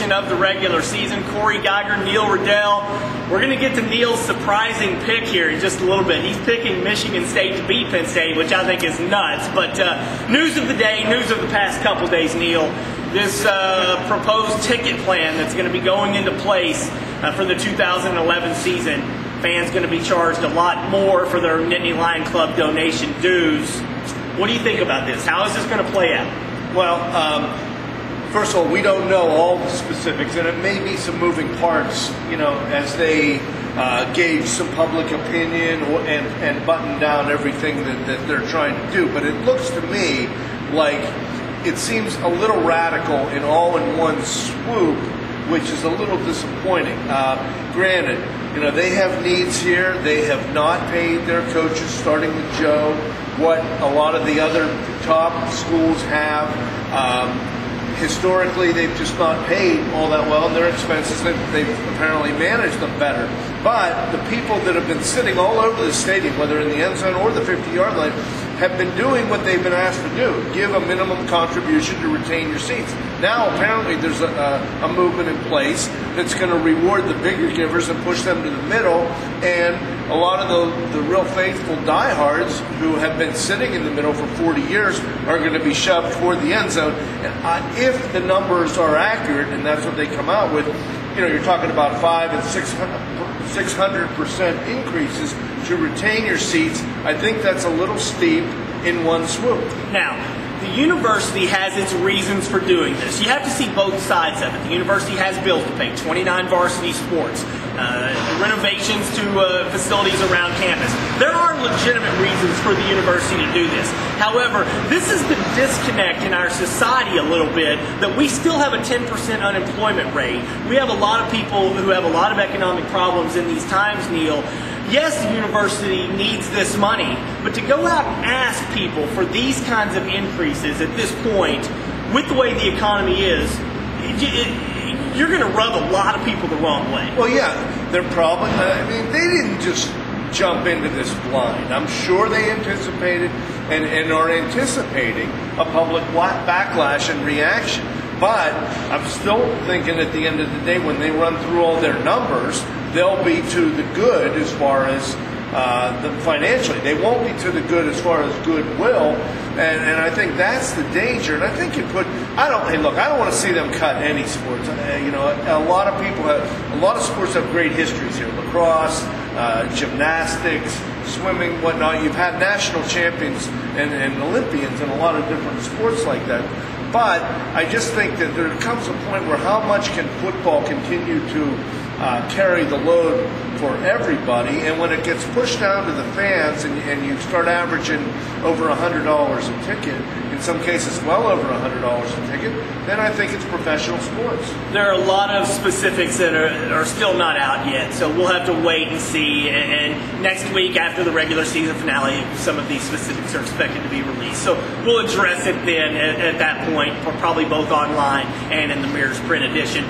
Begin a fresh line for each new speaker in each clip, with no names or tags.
edition of the regular season. Cory Geiger, Neil Rudel. We're going to get to Neil's surprising pick here in just a little bit. He's picking Michigan State to beat Penn State, which I think is nuts. But news of the day, news of the past couple days, Neil. This proposed ticket plan that's going to be going into place for the 2011 season. Fans going to be charged a lot more for their Nittany Lion Club donation dues. What do you think about this? How is this going to play out?
Well, first of all, we don't know all the specifics, and it may be some moving parts, as they gauge some public opinion and button down everything that they're trying to do. But it looks to me like it seems a little radical in all in one swoop, which is a little disappointing. Granted, they have needs here. They have not paid their coaches, starting with Joe, what a lot of the other top schools have. Historically, they've just not paid all that well, and their expenses, they've apparently managed them better. But the people that have been sitting all over the stadium, whether in the end zone or the 50-yard line, have been doing what they've been asked to do: give a minimum contribution to retain your seats. Now, apparently, there's a movement in place that's going to reward the bigger givers and push them to the middle, and a lot of the real faithful diehards who have been sitting in the middle for 40 years are going to be shoved toward the end zone. And if the numbers are accurate, and that's what they come out with, you're talking about 500 and 600% increases to retain your seats. I think that's a little steep in one swoop. Now,
the university has its reasons for doing this. You have to see both sides of it. The university has bills to pay, 29 varsity sports, renovations to facilities around campus. There are legitimate reasons for the university to do this. However, this is the disconnect in our society a little bit, that we still have a 10% unemployment rate. We have a lot of people who have a lot of economic problems in these times, Neil. Yes, the university needs this money, but to go out and ask people for these kinds of increases at this point, with the way the economy is, you're going to rub a lot of people the wrong way.
Well, yeah, they're probably, they didn't just jump into this blind. I'm sure they anticipated and are anticipating a public backlash and reaction. But I'm still thinking at the end of the day, when they run through all their numbers, they'll be to the good as far as financially. They won't be to the good as far as goodwill, and I think that's the danger. And I think I don't want to see them cut any sports. A lot of people a lot of sports have great histories here: lacrosse, gymnastics, swimming, whatnot. You've had national champions and Olympians in a lot of different sports like that. But I just think that there comes a point where how much can football continue to carry the load for everybody, and when it gets pushed down to the fans and you start averaging over $100 a ticket, in some cases well over $100 a ticket, then I think it's professional sports.
There are a lot of specifics that are still not out yet, so we'll have to wait and see, and next week after the regular season finale, some of these specifics are expected to be released. So we'll address it then at that point, probably both online and in the Mirror's print edition.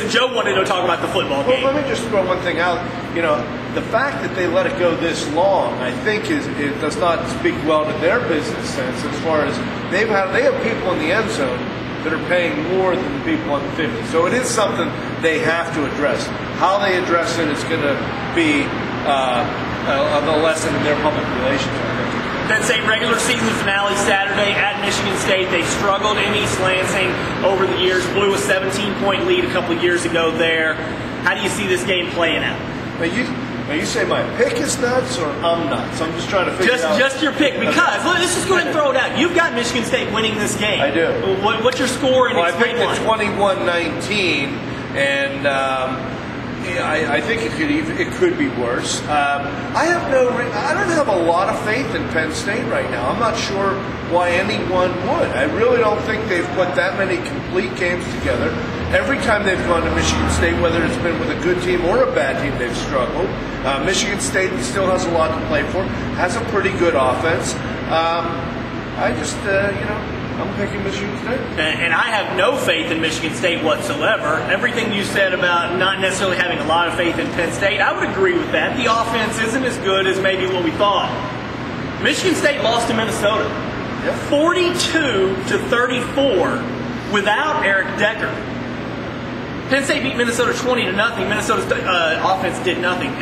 Joe wanted to talk about the football game.
Well, let me just throw one thing out. The fact that they let it go this long, I think, it does not speak well to their business sense, as far as they have people in the end zone that are paying more than the people on the 50. So it is something they have to address. How they address it is going to be a lesson in their public relations, I think.
That's a regular season finale Saturday at Michigan State. They struggled in East Lansing over the years, blew a 17-point lead a couple of years ago there. How do you see this game playing out?
Now you say my pick is nuts, or I'm nuts? I'm just trying to figure out.
Just your pick, because let's just go ahead and throw it out. You've got Michigan State winning this game.
I do.
What's your score?
Well, I picked it 21-19, and I think it could be worse. I don't have a lot of faith in Penn State right now. I'm not sure why anyone would. I really don't think they've put that many complete games together. Every time they've gone to Michigan State, whether it's been with a good team or a bad team, they've struggled. Michigan State still has a lot to play for, has a pretty good offense. I'm picking Michigan State.
And I have no faith in Michigan State whatsoever. Everything you said about not necessarily having a lot of faith in Penn State, I would agree with that. The offense isn't as good as maybe what we thought. Michigan State lost to Minnesota, 42-34, without Eric Decker. Penn State beat Minnesota 20-0. Minnesota's offense did nothing.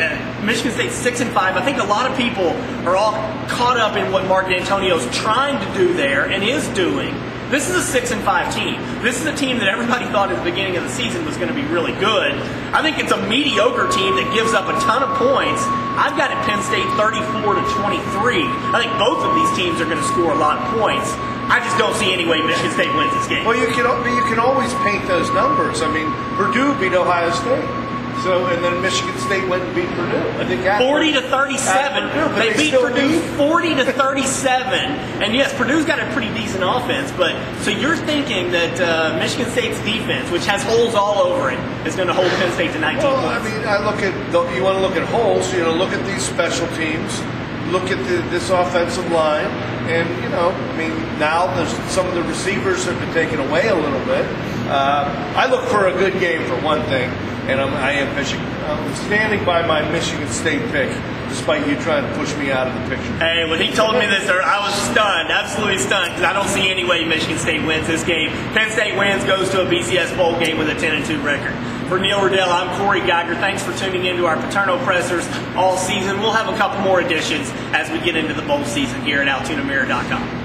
Michigan State's 6-5. I think a lot of people are all caught up in what Mark D'Antonio's trying to do there and is doing. This is a 6-5 team. This is a team that everybody thought at the beginning of the season was going to be really good. I think it's a mediocre team that gives up a ton of points. I've got it Penn State 34-23. I think both of these teams are going to score a lot of points. I just don't see any way Michigan State wins this game.
Well, you can always paint those numbers. I mean, Purdue beat Ohio State. So, and then Michigan State went and beat Purdue. I think
40-37. They beat Purdue 40-37. And yes, Purdue's got a pretty decent offense. But so you're thinking that Michigan State's defense, which has holes all over it, is going to hold Penn State to 19
well,
points?
I mean, you want to look at holes. Look at these special teams. Look at this offensive line, and now some of the receivers have been taken away a little bit. I look for a good game for one thing. And I'm standing by my Michigan State pick, despite you trying to push me out of the picture.
Hey, when he told me this, I was stunned, absolutely stunned, because I don't see any way Michigan State wins this game. Penn State wins, goes to a BCS bowl game with a 10-2 record. For Neil Rudel, I'm Cory Geiger. Thanks for tuning in to our Paterno Pressers all season. We'll have a couple more editions as we get into the bowl season here at AltoonaMirror.com.